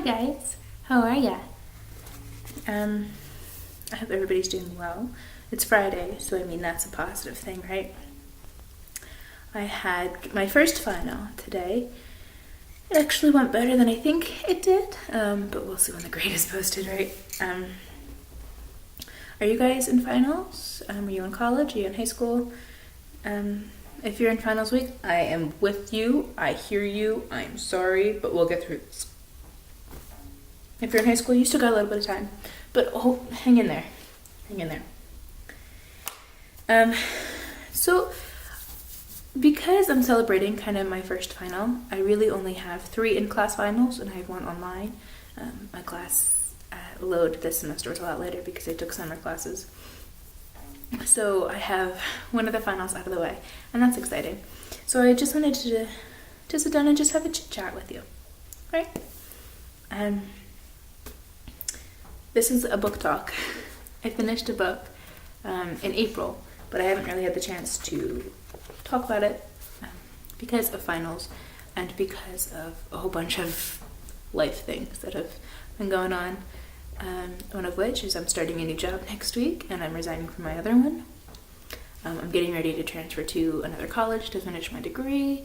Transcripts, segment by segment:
guys, how are ya? I hope everybody's doing well. It's Friday, so I mean that's a positive thing, right? I had my first final today. It actually went better than I think it did, but we'll see when the grade is posted, right? Are you guys in finals? Are you in college? Are you in high school? If you're in finals week, I am with you. I hear you. I'm sorry, but we'll get through this. If you're in high school, you still got a little bit of time, but hang in there. Hang in there. So because I'm celebrating kind of my first final, I really only have 3 in-class finals, and I have 1 online. My class load this semester was a lot later because I took summer classes. So I have one of the finals out of the way, and that's exciting. So I just wanted to sit down and just have a chit chat with you, right? This is a book talk. I finished a book in April, but I haven't really had the chance to talk about it because of finals and because of a whole bunch of life things that have been going on. One of which is I'm starting a new job next week and I'm resigning from my other one. I'm getting ready to transfer to another college to finish my degree.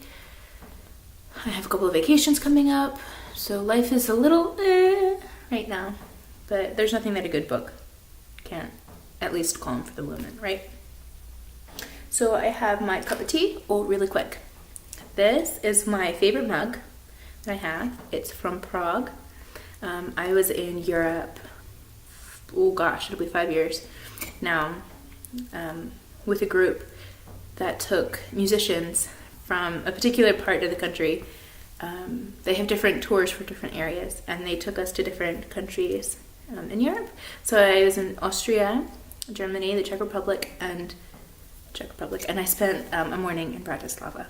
I have a couple of vacations coming up, so life is a little right now, but there's nothing that a good book can't at least calm for the moment, right? So I have my cup of tea. Really quick. This is my favorite mug that I have. It's from Prague. I was in Europe, it'll be 5 years now, with a group that took musicians from a particular part of the country. They have different tours for different areas, and they took us to different countries in Europe. So I was in Austria, Germany, the Czech Republic, and I spent a morning in Bratislava.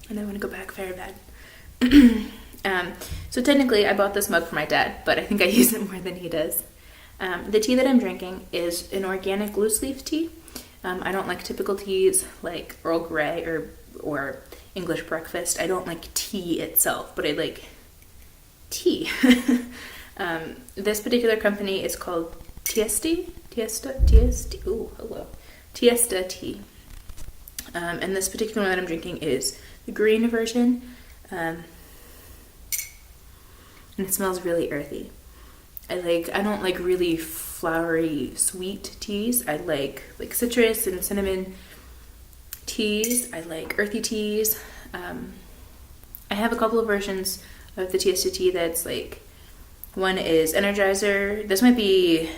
And I want to go back very bad. So technically I bought this mug for my dad, but I think I use it more than he does. The tea that I'm drinking is an organic loose leaf tea. I don't like typical teas like Earl Grey or English breakfast. I don't like tea itself, but I like tea. This particular company is called Tiesta tea. And this particular one that I'm drinking is the green version. And it smells really earthy. I don't like really flowery sweet teas. I like citrus and cinnamon teas. I like earthy teas. I have a couple of versions of the Tiesta tea that's one is Energizer. This might be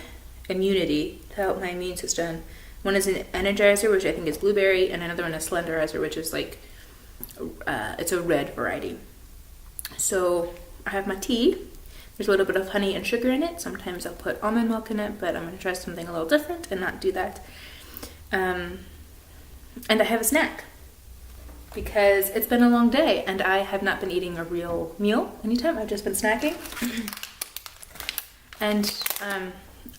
immunity to help my immune system. One is an Energizer, which I think is blueberry, and another one is Slenderizer, which is it's a red variety. So I have my tea. There's a little bit of honey and sugar in it. Sometimes I'll put almond milk in it, but I'm going to try something a little different and not do that. And I have a snack because it's been a long day and I have not been eating a real meal anytime. I've just been snacking. And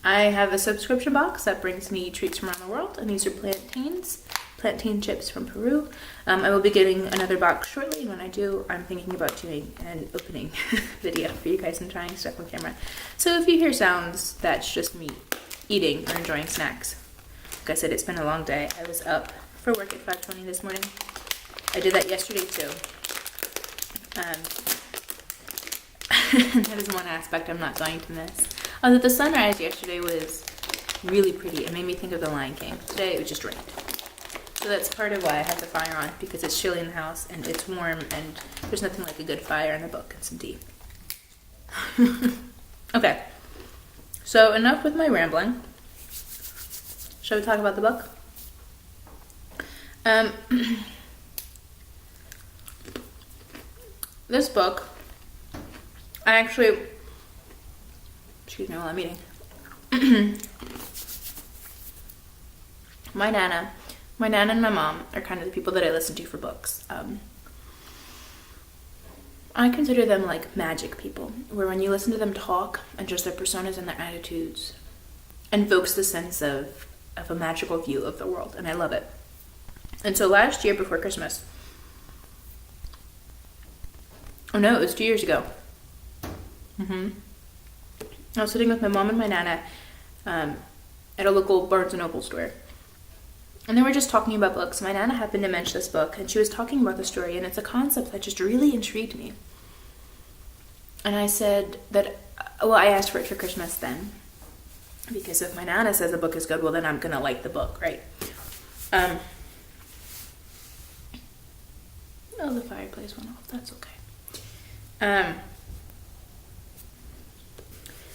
I have a subscription box that brings me treats from around the world, and these are plantain chips from Peru. I will be getting another box shortly, and when I do, I'm thinking about doing an opening video for you guys and trying stuff on camera. So if you hear sounds, that's just me eating or enjoying snacks. Like I said, it's been a long day. I was up for work at 5:20 this morning. I did that yesterday too. That is one aspect I'm not going to miss. Although the sunrise yesterday was really pretty. It made me think of The Lion King. Today it was just rained. So that's part of why I have the fire on, because it's chilly in the house and it's warm and there's nothing like a good fire and a book and some tea. Okay, so enough with my rambling. Shall we talk about the book? This book, excuse me while I'm eating. My Nana and my mom are kind of the people that I listen to for books. I consider them like magic people, where when you listen to them talk and just their personas and their attitudes invokes the sense of a magical view of the world, and I love it. And so last year before Christmas, oh no, it was 2 years ago. I was sitting with my mom and my nana at a local Barnes & Noble store. And they were just talking about books. My nana happened to mention this book, and she was talking about the story, and it's a concept that just really intrigued me. And I said that, well, I asked for it for Christmas then. Because if my nana says a book is good, well, then I'm going to like the book, right? Oh, the fireplace went off. That's okay.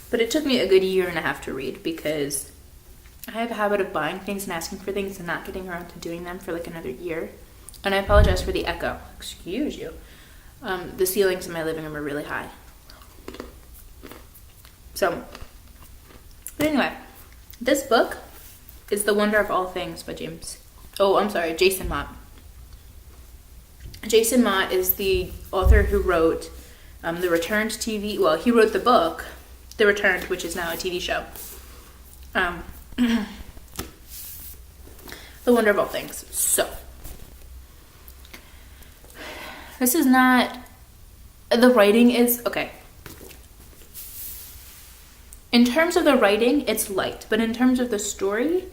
But it took me a good year and a half to read because I have a habit of buying things and asking for things and not getting around to doing them for like another year. And I apologize for the echo. Excuse you. The ceilings in my living room are really high. So, but anyway, this book is The Wonder of All Things by Jason Mott. Jason Mott is the author who wrote The Returned TV. Well, he wrote the book, The Returned, which is now a TV show. The Wonder of All Things. So, this is not, the writing is, okay. In terms of the writing, it's light, but in terms of the story,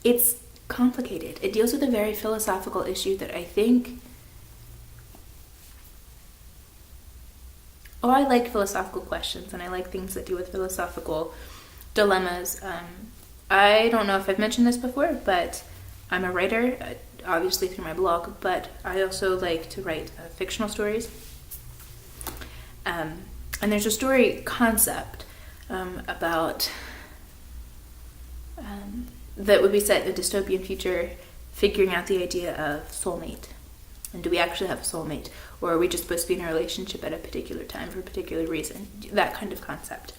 it's complicated. It deals with a very philosophical issue that I think, I like philosophical questions, and I like things that deal with philosophical dilemmas. I don't know if I've mentioned this before, but I'm a writer, obviously through my blog, but I also like to write fictional stories. And there's a story concept about that would be set in a dystopian future, figuring out the idea of soulmate. And do we actually have a soulmate? Or are we just supposed to be in a relationship at a particular time for a particular reason? That kind of concept.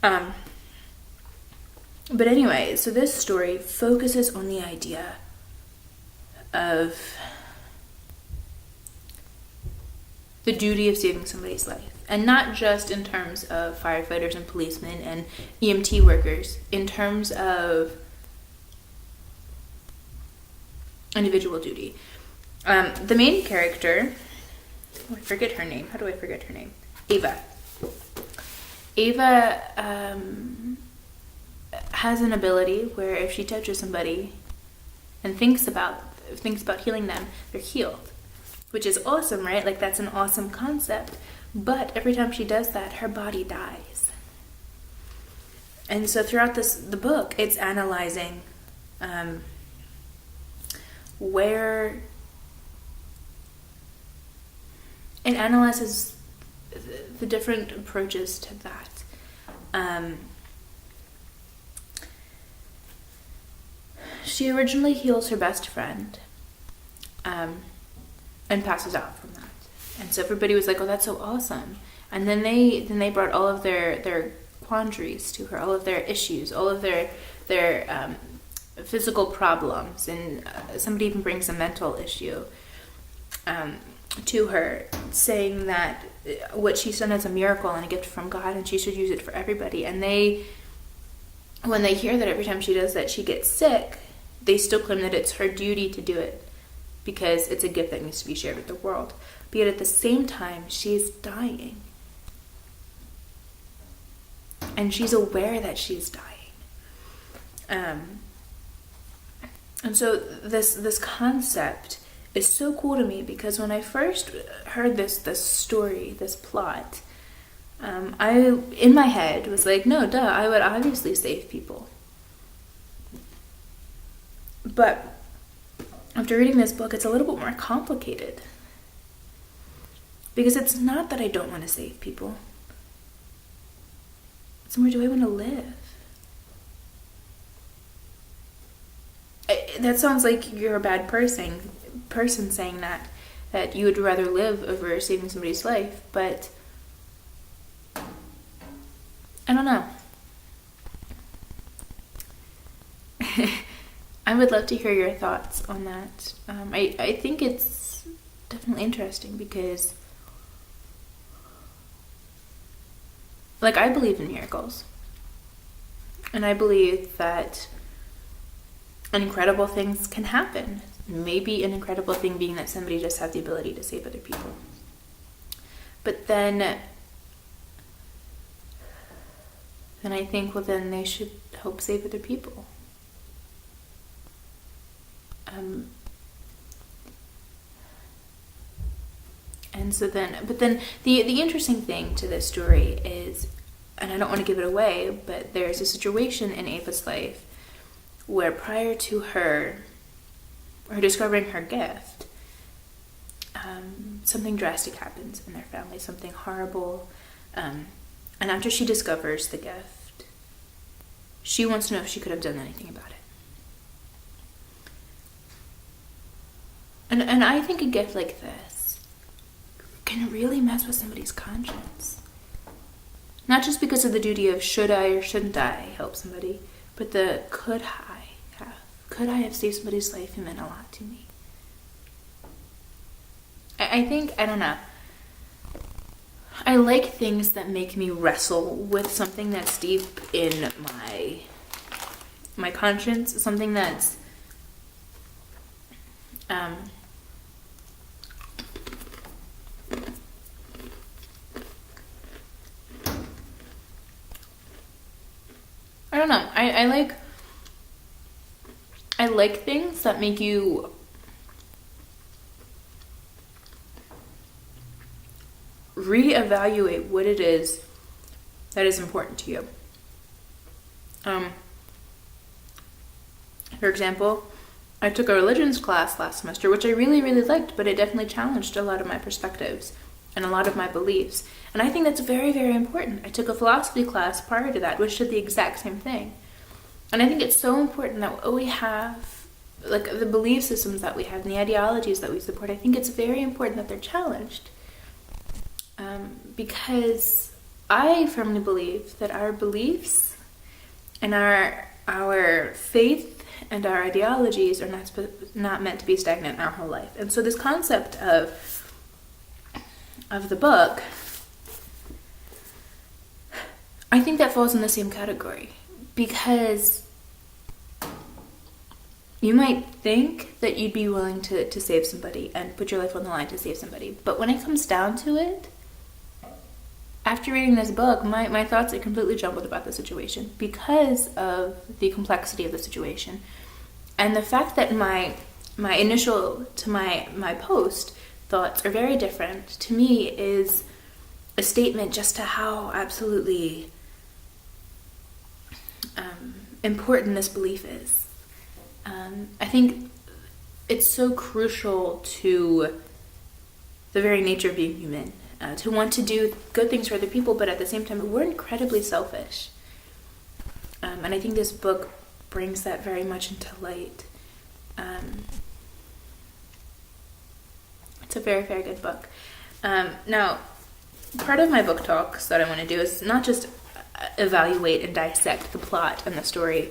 But anyway, so this story focuses on the idea of the duty of saving somebody's life. And not just in terms of firefighters and policemen and EMT workers, in terms of individual duty. The main character, I forget her name. How do I forget her name? Ava. Ava has an ability where if she touches somebody and thinks about healing them, they're healed. Which is awesome, right? Like, that's an awesome concept. But every time she does that, her body dies. And so throughout the book, it's analyzing where it analyzes the different approaches to that. She originally heals her best friend and passes out from that. And so everybody was like, oh, that's so awesome. And then they brought all of their quandaries to her, all of their issues, all of their physical problems. And somebody even brings a mental issue to her, saying that what she's done is a miracle and a gift from God, and she should use it for everybody. And when they hear that every time she does that, she gets sick, they still claim that it's her duty to do it because it's a gift that needs to be shared with the world. But yet at the same time, she's dying. And she's aware that she's dying. And so this concept is so cool to me because when I first heard this story, this plot, I, in my head, was like, no, duh, I would obviously save people. But after reading this book, it's a little bit more complicated. Because it's not that I don't want to save people. It's more, do I want to live? That sounds like you're a bad person saying that you would rather live over saving somebody's life, but I don't know. I would love to hear your thoughts on that. I think it's definitely interesting because, like, I believe in miracles. And I believe that incredible things can happen. Maybe an incredible thing being that somebody just has the ability to save other people. But then then I think, well, then they should help save other people. And so then, but then the interesting thing to this story is, and I don't want to give it away, but there's a situation in Ava's life where prior to her discovering her gift, something drastic happens in their family, something horrible. And after she discovers the gift, she wants to know if she could have done anything about it. And I think a gift like this can really mess with somebody's conscience. Not just because of the duty of should I or shouldn't I help somebody, but the could I have? Could I have saved somebody's life who meant a lot to me? I think, I don't know. I like things that make me wrestle with something that's deep in my conscience, something that's I don't know. I like things that make you reevaluate what it is that is important to you. For example, I took a religions class last semester, which I really, really liked, but it definitely challenged a lot of my perspectives and a lot of my beliefs. And I think that's very, very important. I took a philosophy class prior to that, which did the exact same thing. And I think it's so important that what we have, like the belief systems that we have and the ideologies that we support, I think it's very important that they're challenged. Because I firmly believe that our beliefs and our faith and our ideologies are not meant to be stagnant our whole life. And so this concept of the book, I think that falls in the same category, because you might think that you'd be willing to save somebody and put your life on the line to save somebody, but when it comes down to it, after reading this book, my thoughts are completely jumbled about the situation because of the complexity of the situation. And the fact that my initial to my post thoughts are very different, to me, is a statement just to how absolutely important this belief is. I think it's so crucial to the very nature of being human. To want to do good things for other people, but at the same time, we're incredibly selfish. And I think this book brings that very much into light. It's a very, very good book. Now, part of my book talks that I want to do is not just evaluate and dissect the plot and the story,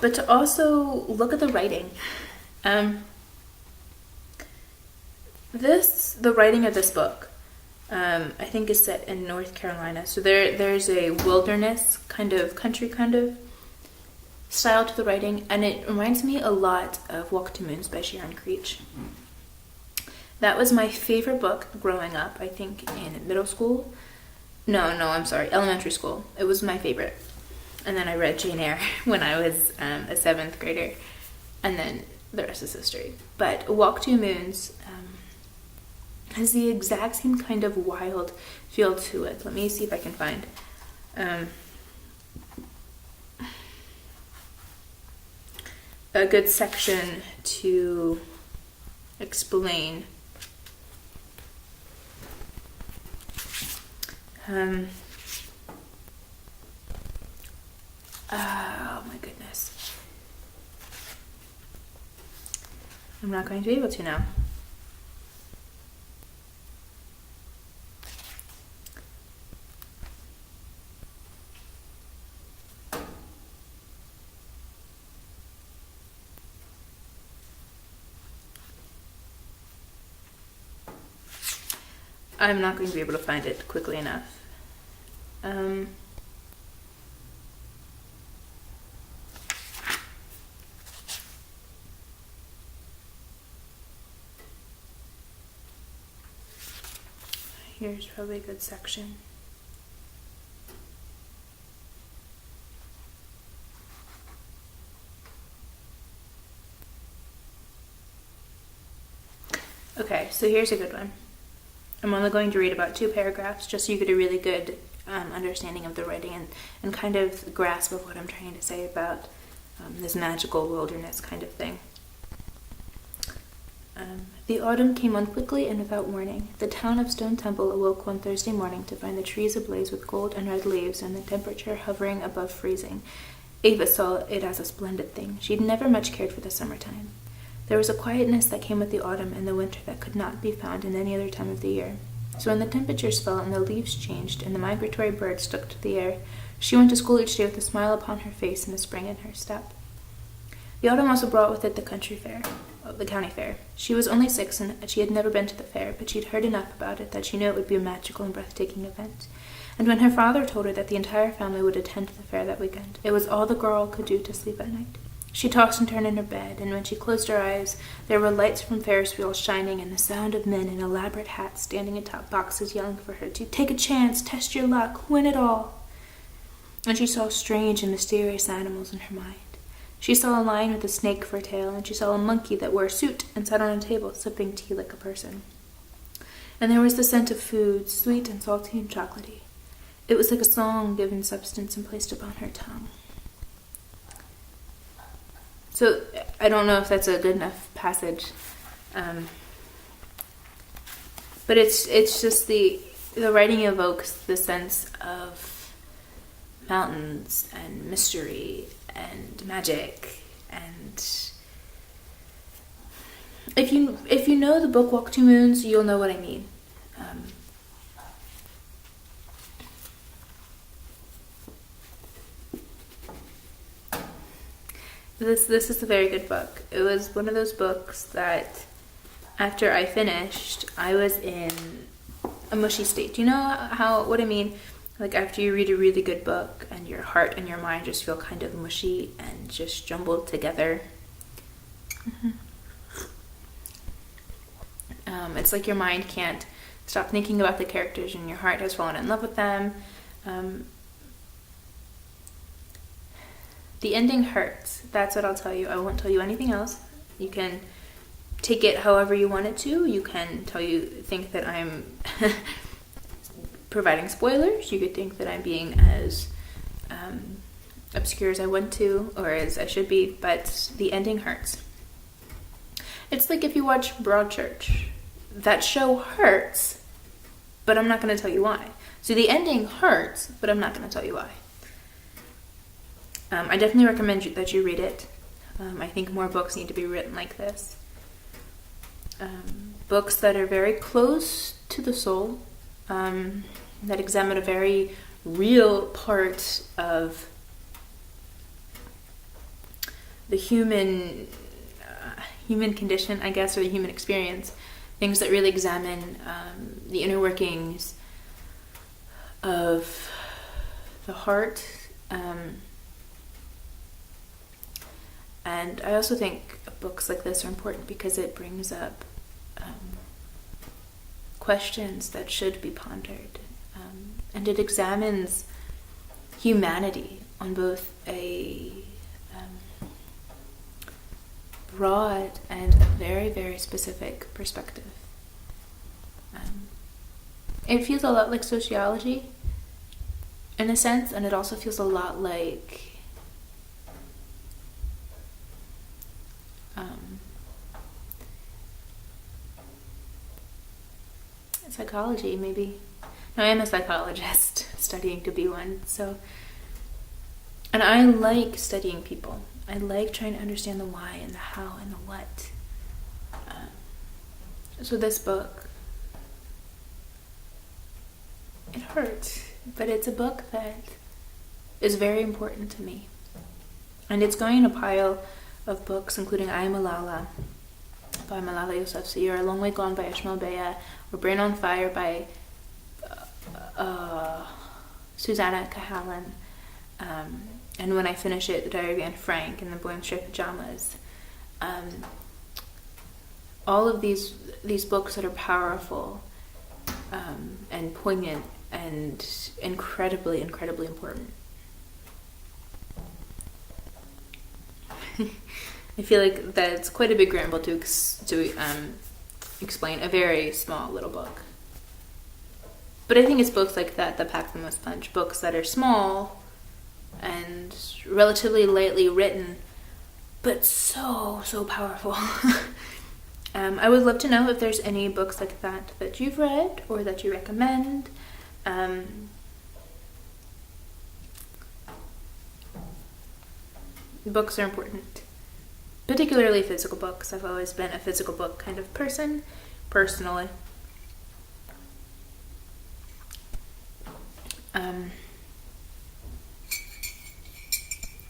but to also look at the writing. The writing of this book, I think, is set in North Carolina. So there's a wilderness kind of country kind of style to the writing, and it reminds me a lot of Walk to Moons by Sharon Creech. That was my favorite book growing up, I think in middle school. Elementary school. It was my favorite. And then I read Jane Eyre when I was a 7th grader, and then the rest is history. But Walk to Moons has the exact same kind of wild feel to it. Let me see if I can find a good section to explain. Oh my goodness. I'm not going to be able to now. I'm not going to be able to find it quickly enough. Here's probably a good section. Okay, so here's a good one. I'm only going to read about 2 paragraphs just so you get a really good understanding of the writing and kind of grasp of what I'm trying to say about this magical wilderness kind of thing. The autumn came on quickly and without warning. The town of Stone Temple awoke one Thursday morning to find the trees ablaze with gold and red leaves and the temperature hovering above freezing. Ava saw it as a splendid thing. She'd never much cared for the summertime. There was a quietness that came with the autumn and the winter that could not be found in any other time of the year. So when the temperatures fell and the leaves changed and the migratory birds stuck to the air, she went to school each day with a smile upon her face and a spring in her step. The autumn also brought with it the county fair. She was only 6 and she had never been to the fair, but she'd heard enough about it that she knew it would be a magical and breathtaking event. And when her father told her that the entire family would attend the fair that weekend, it was all the girl could do to sleep at night. She tossed and turned in her bed, and when she closed her eyes, there were lights from Ferris wheels shining and the sound of men in elaborate hats standing atop boxes yelling for her to take a chance, test your luck, win it all. And she saw strange and mysterious animals in her mind. She saw a lion with a snake for a tail, and she saw a monkey that wore a suit and sat on a table sipping tea like a person. And there was the scent of food, sweet and salty and chocolatey. It was like a song given substance and placed upon her tongue. So I don't know if that's a good enough passage, but it's just the writing evokes the sense of mountains and mystery and magic, and if you know the book Walk Two Moons, you'll know what I mean. This is a very good book. It was one of those books that after I finished, I was in a mushy state. Do you know what I mean? Like after you read a really good book and your heart and your mind just feel kind of mushy and just jumbled together. It's like your mind can't stop thinking about the characters and your heart has fallen in love with them. The ending hurts. That's what I'll tell you. I won't tell you anything else. You can take it however you want it to. You can think that I'm providing spoilers. You could think that I'm being as obscure as I want to or as I should be, but the ending hurts. It's like if you watch Broadchurch. That show hurts, but I'm not going to tell you why. So the ending hurts, but I'm not going to tell you why. I definitely recommend that you read it. I think more books need to be written like this. Books that are very close to the soul, that examine a very real part of the human condition, I guess, or the human experience. Things that really examine the inner workings of the heart. And I also think books like this are important because it brings up questions that should be pondered. And it examines humanity on both a broad and a very, very specific perspective. It feels a lot like sociology in a sense, and it also feels a lot like psychology, maybe. No, I am a psychologist studying to be one, and I like studying people. I like trying to understand the why and the how and the what. So this book, it hurts, but it's a book that is very important to me. And it's going in a pile of books, including I Am Malala by Malala Yousafzai, or A Long Way Gone by Ishmael Beah, or Brain on Fire by Susanna Cahalan, and when I finish it, The Diary of Anne Frank and The Boy in Striped Pajamas. All of these books that are powerful and poignant and incredibly, incredibly important. I feel like that's quite a big ramble to explain a very small little book. But I think it's books like that that pack the most punch. Books that are small and relatively lightly written, but so powerful. I would love to know if there's any books like that that you've read or that you recommend. Books are important, particularly physical books. I've always been a physical book kind of person, personally.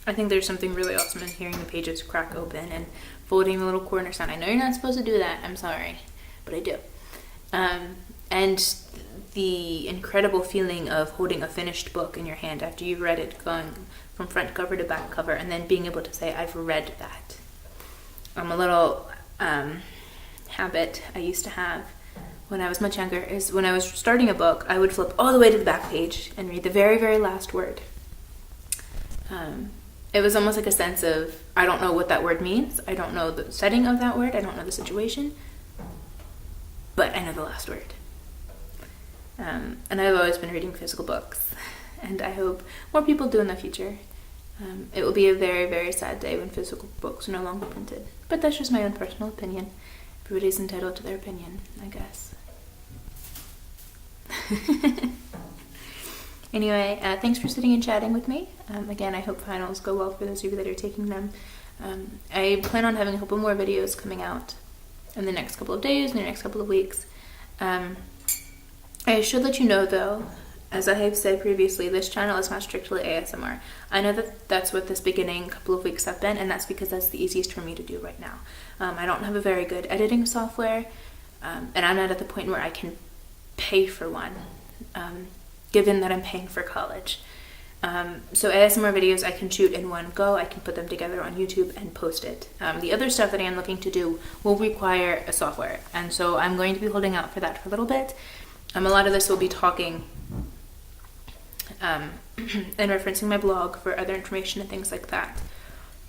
I think there's something really awesome in hearing the pages crack open and folding the little corner sound. I know you're not supposed to do that, I'm sorry, but I do. And the incredible feeling of holding a finished book in your hand after you've read it, going from front cover to back cover, and then being able to say, I've read that. A little habit I used to have when I was much younger is when I was starting a book, I would flip all the way to the back page and read the very, very last word. It was almost like a sense of, I don't know what that word means. I don't know the setting of that word. I don't know the situation. But I know the last word. And I've always been reading physical books. And I hope more people do in the future. It will be a very, very sad day when physical books are no longer printed. But that's just my own personal opinion. Everybody's entitled to their opinion, I guess. Anyway, thanks for sitting and chatting with me. Again, I hope finals go well for those of you that are taking them. I plan on having a couple more videos coming out in the next couple of days, in the next couple of weeks. I should let you know, though, as I have said previously, this channel is not strictly ASMR. I know that that's what this beginning couple of weeks have been, and that's because that's the easiest for me to do right now. I don't have a very good editing software, and I'm not at the point where I can pay for one. Given that I'm paying for college. So ASMR videos I can shoot in one go. I can put them together on YouTube and post it. The other stuff that I am looking to do will require a software, and so I'm going to be holding out for that for a little bit. A lot of this will be talking and referencing my blog for other information and things like that.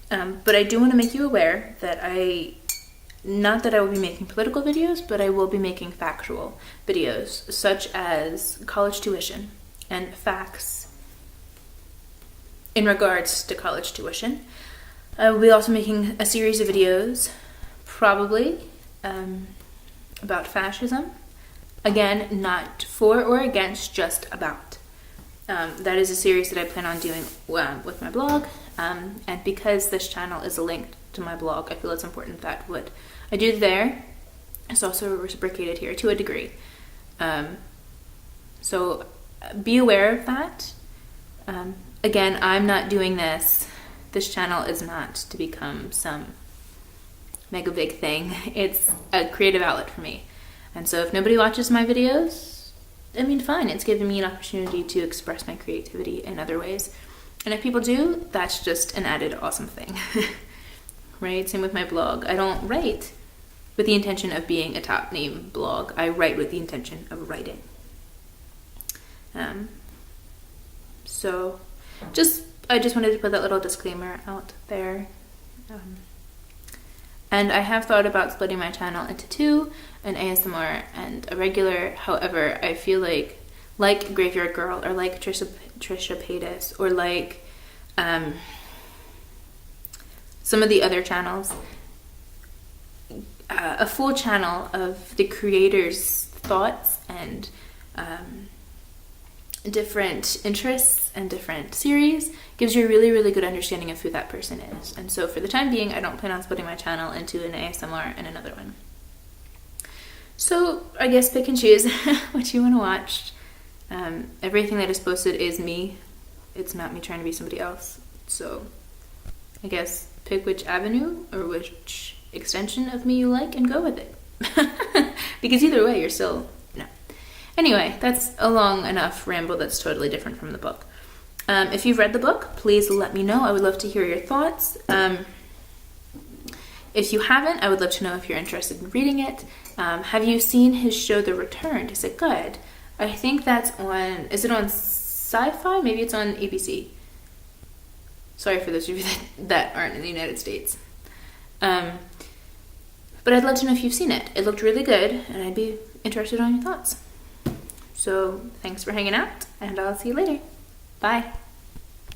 But I do want to make you aware that not that I will be making political videos, but I will be making factual videos, such as college tuition and facts in regards to college tuition. I will be also making a series of videos, probably, about fascism. Again, not for or against, just about. That is a series that I plan on doing with my blog, and because this channel is linked to my blog, I feel it's important that what I do there is also reciprocated here to a degree. So be aware of that. Again, I'm not doing this. This channel is not to become some mega big thing. It's a creative outlet for me. And so if nobody watches my videos, I mean, fine. It's given me an opportunity to express my creativity in other ways. And if people do, that's just an added awesome thing. Right? Same with my blog. I don't write with the intention of being a top name blog. I write with the intention of writing. So I just wanted to put that little disclaimer out there. And I have thought about splitting my channel into two, an ASMR and a regular. However, I feel like Graveyard Girl, or like Trisha Paytas, or like some of the other channels, a full channel of the creator's thoughts and different interests and different series gives you a really, really good understanding of who that person is. And so for the time being, I don't plan on splitting my channel into an ASMR and another one. So I guess pick and choose what you want to watch. Everything that is posted is me. It's not me trying to be somebody else. So I guess pick which avenue or which extension of me you like and go with it. Because either way, you're still... No. Anyway, that's a long enough ramble that's totally different from the book. If you've read the book, please let me know. I would love to hear your thoughts. If you haven't, I would love to know if you're interested in reading it. Have you seen his show, The Returned? Is it good? I think that's on... Is it on Sci-Fi? Maybe it's on ABC. Sorry for those of you that aren't in the United States. But But I'd love to know if you've seen it. It looked really good, and I'd be interested on your thoughts. So thanks for hanging out, and I'll see you later. Bye.